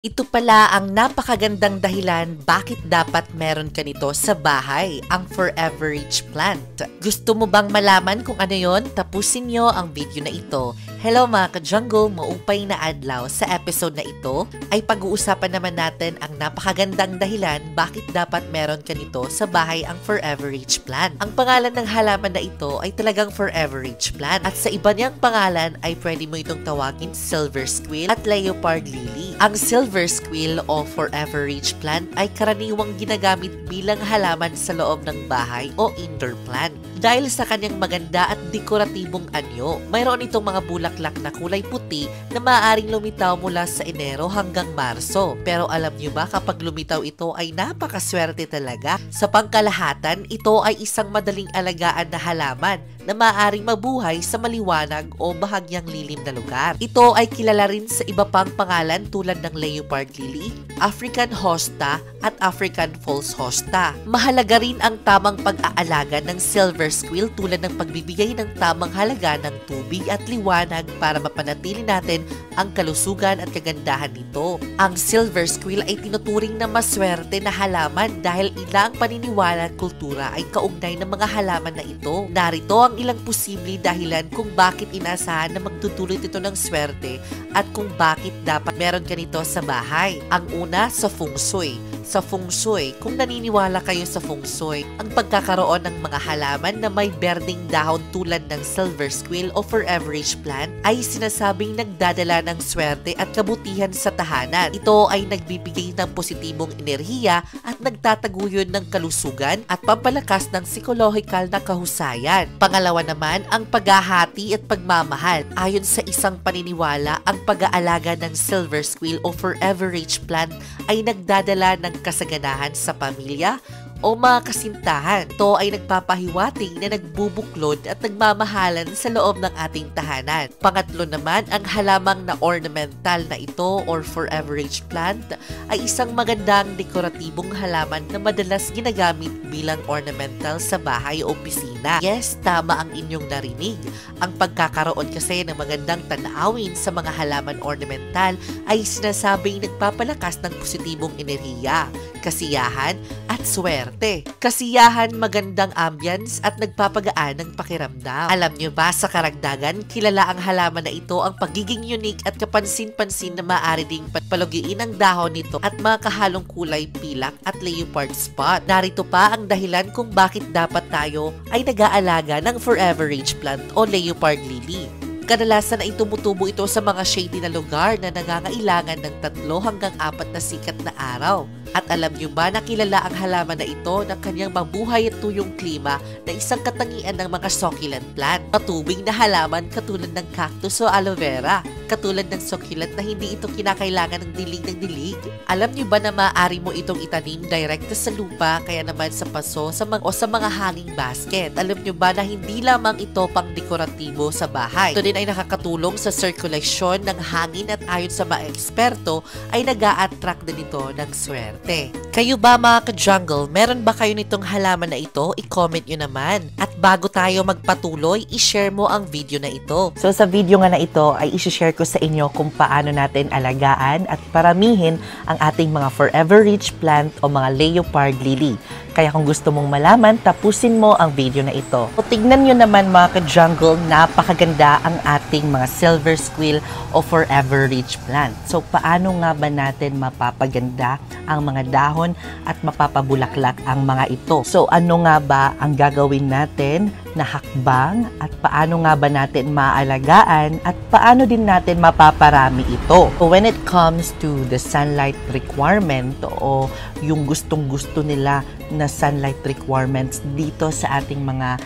Ito pala ang napakagandang dahilan bakit dapat meron ka nito sa bahay, ang Forever Rich plant. Gusto mo bang malaman kung ano yon? Tapusin nyo ang video na ito. Hello mga ka-jungle, maupay na adlaw. Sa episode na ito ay pag-uusapan naman natin ang napakagandang dahilan bakit dapat meron ka nito sa bahay, ang Forever Rich plant. Ang pangalan ng halaman na ito ay talagang Forever Rich plant. At sa iba niyang pangalan ay pwede mo itong tawagin silver squill at leopard lily. Ang silver squill o Forever Rich plant ay karaniwang ginagamit bilang halaman sa loob ng bahay o indoor plant. Dahil sa kanyang maganda at dekoratibong anyo, mayroon itong mga bulaklak na kulay puti na maaaring lumitaw mula sa Enero hanggang Marso. Pero alam nyo ba, kapag lumitaw ito ay napakaswerte talaga. Sa pangkalahatan, ito ay isang madaling alagaan na halaman na maaaring mabuhay sa maliwanag o bahagyang lilim na lugar. Ito ay kilala rin sa iba pang pangalan tulad ng leopard lily, African hosta at African false hosta. Mahalaga rin ang tamang pag-aalaga ng silver squill tulad ng pagbibigay ng tamang halaga ng tubig at liwanag para mapanatili natin ang kalusugan at kagandahan nito. Ang silver squill ay tinuturing na maswerte na halaman dahil ilang paniniwala at kultura ay kaugnay ng mga halaman na ito. Narito ang ilang posibleng dahilan kung bakit inaasahan na magdudulot ito ng swerte at kung bakit dapat meron ka nito sa bahay. Ang una, sa feng shui. Sa feng shui, kung naniniwala kayo sa feng shui, ang pagkakaroon ng mga halaman na may berdeng dahon tulad ng silver squill o Forever Rich plant ay sinasabing nagdadala ng swerte at kabutihan sa tahanan. Ito ay nagbibigay ng positibong enerhiya at nagtataguyod ng kalusugan at pampalakas ng psikolohikal na kahusayan. Pangalawa naman, ang paghahati at pagmamahal. Ayon sa isang paniniwala, ang pag-aalaga ng silver squill o Forever Rich plant ay nagdadala ng kasaganahan sa pamilya o mga kasintahan. Ito ay nagpapahiwatig na nagbubuklod at nagmamahalan sa loob ng ating tahanan. Pangatlo naman, ang halamang na ornamental na ito or Forever Rich plant ay isang magandang dekoratibong halaman na madalas ginagamit bilang ornamental sa bahay o opisina. Yes, tama ang inyong narinig. Ang pagkakaroon kasi ng magandang tanawin sa mga halaman ornamental ay sinasabing nagpapalakas ng positibong enerhiya, kasiyahan at swerte. Kasiyahan, magandang ambience at nagpapagaan ng pakiramdam. Alam nyo ba, sa karagdagan, kilala ang halaman na ito ang pagiging unique at kapansin-pansin na maaari ding palugiin ang dahon nito at mga kahalong kulay pilak at leopard spot. Narito pa ang dahilan kung bakit dapat tayo ay nag-aalaga ng Forever Rich plant o leopard lily. Kadalasan ay tumutubo ito sa mga shady na lugar na nangangailangan ng 3 hanggang 4 na sikat na araw. At alam nyo ba na kilala ang halaman na ito ng kanyang mabuhay at tuyong klima na isang katangian ng mga succulent plant? Matubig na halaman katulad ng cactus o aloe vera, katulad ng succulent na hindi ito kinakailangan ng dilig. Alam nyo ba na maaari mo itong itanim direkta sa lupa, kaya naman sa paso o sa mga hanging basket? Alam nyo ba na hindi lamang ito pang dekoratibo sa bahay? Ito din ay nakakatulong sa circulation ng hangin at ayon sa mga eksperto ay nag-a-attract din ito ng swerte. Kayo ba mga ka-jungle, meron ba kayo nitong halaman na ito? I-comment nyo naman. At bago tayo magpatuloy, i-share mo ang video na ito. So sa video nga na ito ay i-share ko sa inyo kung paano natin alagaan at paramihin ang ating mga Forever Rich plant o mga leopard lily. Kaya kung gusto mong malaman, tapusin mo ang video na ito. So, tignan nyo naman mga ka-jungle, napakaganda ang ating mga silver squill o Forever Rich plant. So, paano nga ba natin mapapaganda ang mga dahon at mapapabulaklak ang mga ito? So, ano nga ba ang gagawin natin na hakbang at paano nga ba natin maalagaan at paano din natin mapaparami ito? So, when it comes to the sunlight requirement o yung gustong-gusto nila na sunlight requirements dito sa ating mga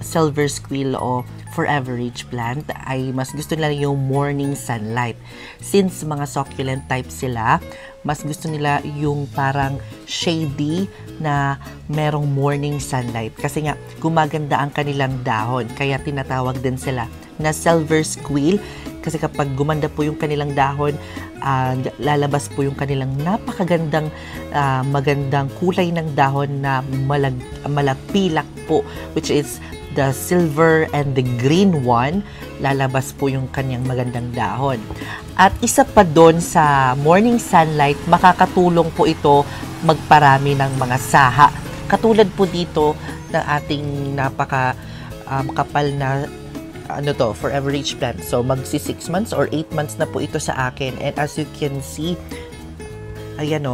silver squill o Forever Rich plant ay mas gusto nila yung morning sunlight. Since mga succulent type sila, mas gusto nila yung parang shady na merong morning sunlight kasi nga gumaganda ang kanilang dahon, kaya tinatawag din sila na silver squill kasi kapag gumanda po yung kanilang dahon, lalabas po yung kanilang napakagandang magandang kulay ng dahon na malapilak po, which is the silver and the green one. Lalabas po yung kanyang magandang dahon. At isa pa doon sa morning sunlight, makakatulong po ito magparami ng mga saha. Katulad po dito ng ating napaka kapal na forever rich plant. So magsi 6 months or 8 months na po ito sa akin. And as you can see, ayan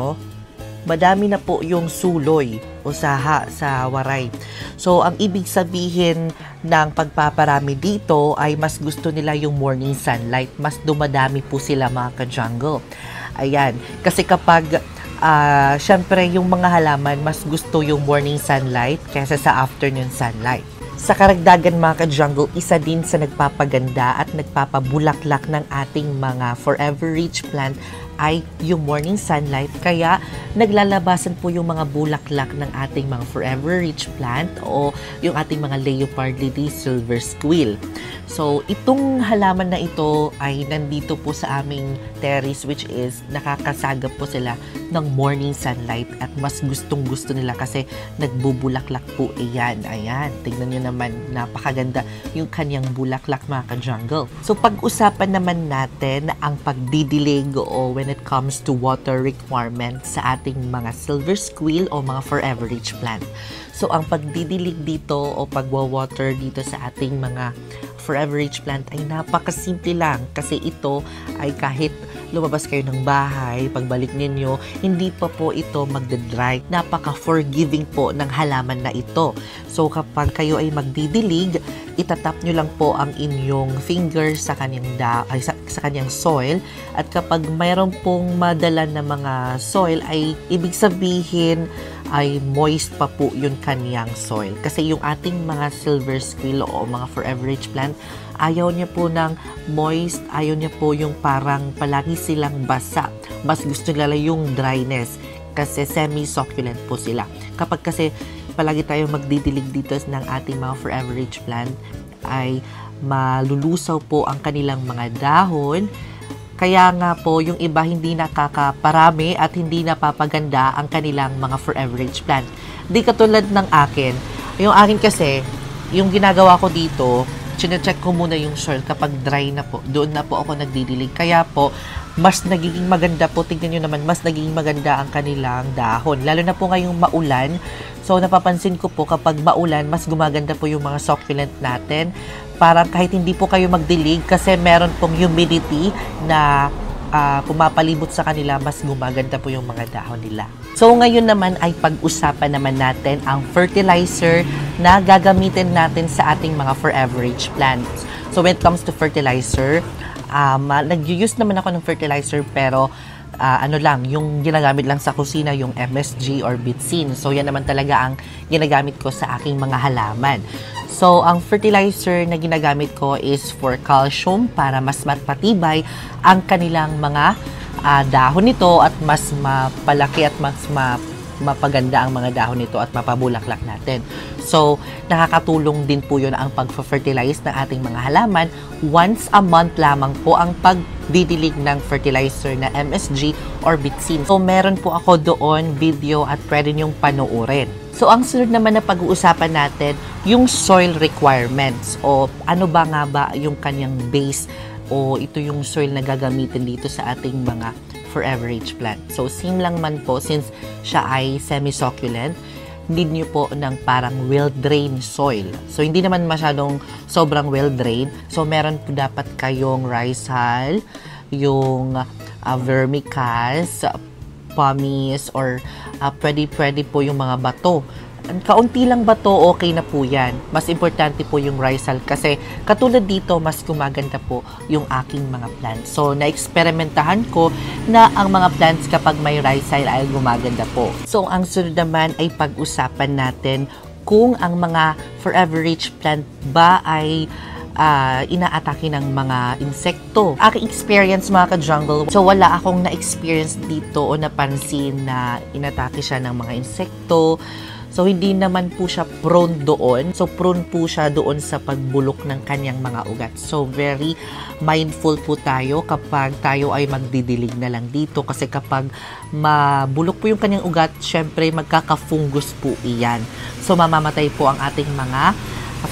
madami na po yung suloy o saha sa waray. So ang ibig sabihin ng pagpaparami dito ay mas gusto nila yung morning sunlight. Mas dumadami po sila, mga ka-jungle. Ayan, kasi kapag syempre yung mga halaman mas gusto yung morning sunlight kaysa sa afternoon sunlight. Sa karagdagan, mga ka-jungle, isa din sa nagpapaganda at nagpapabulaklak ng ating mga forever rich plant ay yung morning sunlight. Kaya naglalabasan po yung mga bulaklak ng ating mga forever rich plant o yung ating mga leopard lily, silver squill. So itong halaman na ito ay nandito po sa aming terrace, which is nakakasagap po sila ng morning sunlight at mas gustong-gusto nila kasi nagbubulaklak po iyan. Ayan, tignan nyo naman, napakaganda yung kanyang bulaklak, mga ka-jungle. So pag-usapan naman natin ang pagdidilig o when it comes to water requirements sa ating mga silver squill o mga forever rich plant. So ang pagdidilig dito o pagwa-water dito sa ating mga forever rich plant ay napakasimple lang, kasi ito ay kahit lumabas kayo ng bahay, pagbalik ninyo, hindi pa po ito magdadry. Napaka-forgiving po ng halaman na ito. So kapag kayo ay magdidilig, itatap nyo lang po ang inyong finger sa kanyang sa kanyang soil, at kapag mayroon pong madala na mga soil ay ibig sabihin ay moist pa po yung kanyang soil. Kasi yung ating mga silver squill o mga forever rich plant, ayaw niya po ng moist, ayaw niya po yung parang palagi silang basa. Mas gusto nila yung dryness kasi semi-succulent po sila. Kapag kasi palagi tayo magdidilig dito ng ating mga forever rich plant, ay malulusaw po ang kanilang mga dahon. Kaya nga po, yung iba hindi nakakaparami at hindi napapaganda ang kanilang mga forever rich plant. Di katulad ng akin. Yung akin kasi, yung ginagawa ko dito, chine-check ko muna yung soil kapag dry na po. Doon na po ako nagdidilig. Kaya po, mas nagiging maganda po. Tignan nyo naman, mas nagiging maganda ang kanilang dahon. Lalo na po ngayong maulan. So, napapansin ko po kapag maulan, mas gumaganda po yung mga succulent natin. Parang kahit hindi po kayo magdilig kasi meron pong humidity na pumapalibot sa kanila, mas gumaganda po yung mga dahon nila. So ngayon naman ay pag-usapan naman natin ang fertilizer na gagamitin natin sa ating mga forever rich plants. So when it comes to fertilizer, nag-use naman ako ng fertilizer, pero yung ginagamit lang sa kusina, yung MSG or Bitsin. So yan naman talaga ang ginagamit ko sa aking mga halaman. So ang fertilizer na ginagamit ko is for calcium para mas matibay ang kanilang mga dahon nito at mas mapalaki at mas mapaganda ang mga dahon nito at mapabulaklak natin. So, nakakatulong din po yun ang pag-fertilize ng ating mga halaman. Once a month lamang po ang pagdidilig ng fertilizer na MSG or Bitsin. So, meron po ako doon video at pwede niyong panoorin. So, ang sunod naman na pag-uusapan natin, yung soil requirements o ano ba nga ba yung kanyang base o ito yung soil na gagamitin dito sa ating mga forever rich plant. So, same lang man po, since siya ay semi-succulent, need nyo po ng parang well-drained soil. So, hindi naman masyadong sobrang well-drained. So, meron po dapat kayong rice hull, yung vermicast, pumice, or pwede po yung mga bato. Kaunti lang bato, okay na po yan. Mas importante po yung rice hull kasi katulad dito, mas gumaganda po yung aking mga plants. So, na-eksperimentahan ko na ang mga plants kapag may rice hull ay gumaganda po. So, ang sunod naman ay pag-usapan natin kung ang mga forever rich plant ba ay inaatake ng mga insekto. Aking experience, mga ka-jungle, so wala akong na-experience dito o napansin na inatake siya ng mga insekto. So, hindi naman po siya prone doon. So, prone po siya doon sa pagbulok ng kanyang mga ugat. So, very mindful po tayo kapag tayo ay magdidilig na lang dito. Kasi kapag mabulok po yung kanyang ugat, syempre magkaka-fungus po iyan. So, mamamatay po ang ating mga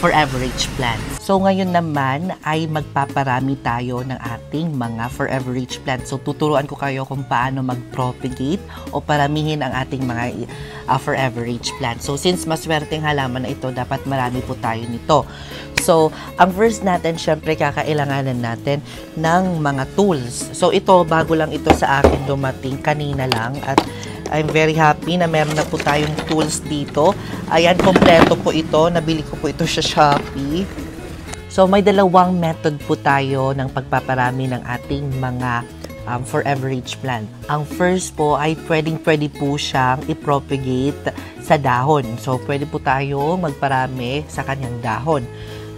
forever rich plants. So, ngayon naman ay magpaparami tayo ng ating mga forever rich plants. So, tuturuan ko kayo kung paano mag-propagate o paramihin ang ating mga forever rich plants. So, since maswerteng halaman na ito, dapat marami po tayo nito. So, ang first natin, syempre, kakailanganan natin ng mga tools. So, ito, bago lang ito sa akin dumating kanina lang at I'm very happy na meron na po tayong tools dito. Ayan, kompleto po ito. Nabili ko po ito sa Shopee. So, may dalawang method po tayo ng pagpaparami ng ating mga forever rich plant. Ang first po ay pwedeng-pwede po siyang i-propagate sa dahon. So, pwede po tayo magparami sa kanyang dahon.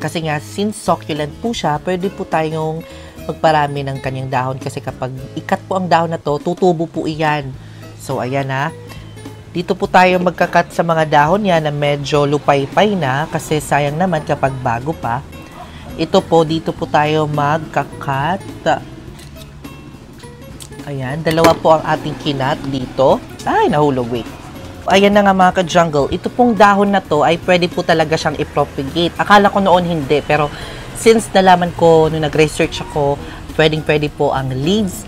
Kasi nga, since succulent po siya, pwede po tayong magparami ng kanyang dahon. Kasi kapag ikat po ang dahon na to, tutubo po iyan. So, ayan na. Dito po tayo magkakat sa mga dahon yan na medyo lupay-pay na kasi sayang naman kapag bago pa. Ito po, dito po tayo magkakat. Ayan, dalawa po ang ating kinat dito. Ay, nahulog, wait. Ayan na nga mga ka-jungle. Ito pong dahon na to ay pwede po talaga siyang i-propagate. Akala ko noon hindi, pero since nalaman ko, nung nag-research ako, pwedeng-pwede po ang leaves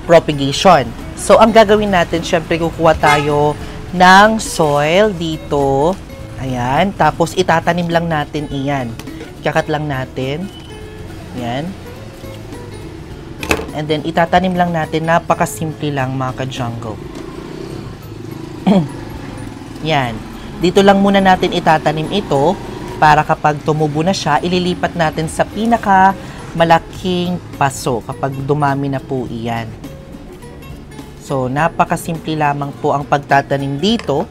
propagation. So, ang gagawin natin, syempre, kukuha tayo ng soil dito. Ayan. Tapos, itatanim lang natin iyan. Kakat lang natin. Ayan. And then, itatanim lang natin. Napakasimple lang, mga ka-jungle. Yan. Dito lang muna natin itatanim ito para kapag tumubo na siya, ililipat natin sa pinaka malaking paso kapag dumami na po iyan. So, napakasimple lamang po ang pagtatanim dito.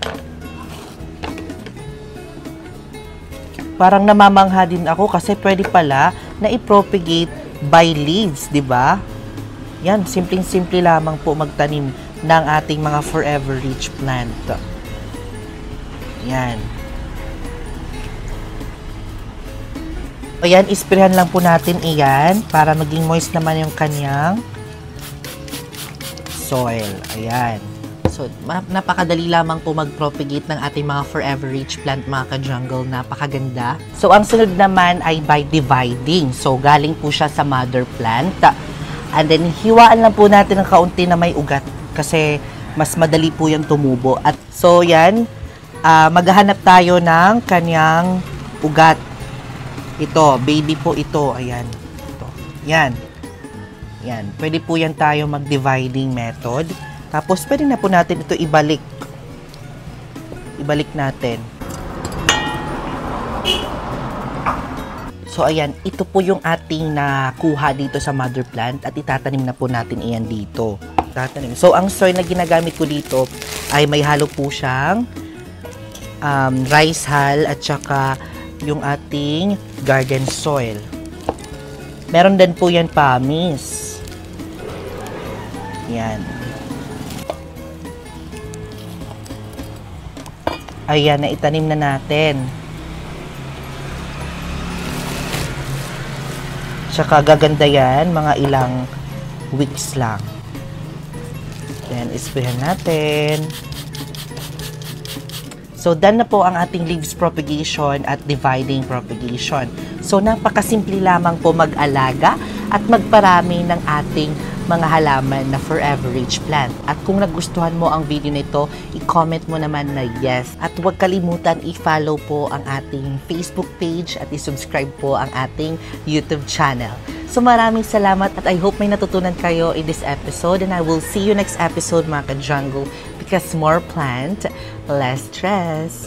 Parang namamangha din ako kasi pwede pala na i-propagate by leaves, di ba? Yan, simpleng-simple lamang po magtanim ng ating mga forever rich plant. Yan. Ayan, isprehan lang po natin iyan para maging moist naman yung kanyang soil. Ayan. So, napakadali lamang po mag-propagate ng ating mga forever rich plant, mga ka-jungle. Napakaganda. So, ang sunod naman ay by dividing. So, galing po siya sa mother plant. And then, hiwaan lang po natin ng kaunti na may ugat kasi mas madali po yung tumubo. At so, yan. Maghahanap tayo ng kanyang ugat. Ito, baby po ito. Ayan. Ito. Yan. Yan. Pwede po yan tayo mag-dividing method. Tapos, pwede na po natin ito ibalik. Ibalik natin. So, ayan. Ito po yung ating nakuha dito sa mother plant at itatanim na po natin iyan dito. Tatanim. So, ang soil na ginagamit ko dito ay may halo po siyang rice hull at saka yung ating garden soil. Meron din po yan pamis. Yan. Ayan, naitanim na natin. Tsaka gaganda yan, mga ilang weeks lang. Then, isprayan natin. So, done na po ang ating leaves propagation at dividing propagation. So, napakasimple lamang po mag-alaga at magparami ng ating mga halaman na forever rich plant. At kung nagustuhan mo ang video nito, i-comment mo naman na yes. At huwag kalimutan i-follow po ang ating Facebook page at i-subscribe po ang ating YouTube channel. So maraming salamat at I hope may natutunan kayo in this episode and I will see you next episode, mga ka-jungle, because more plant, less stress.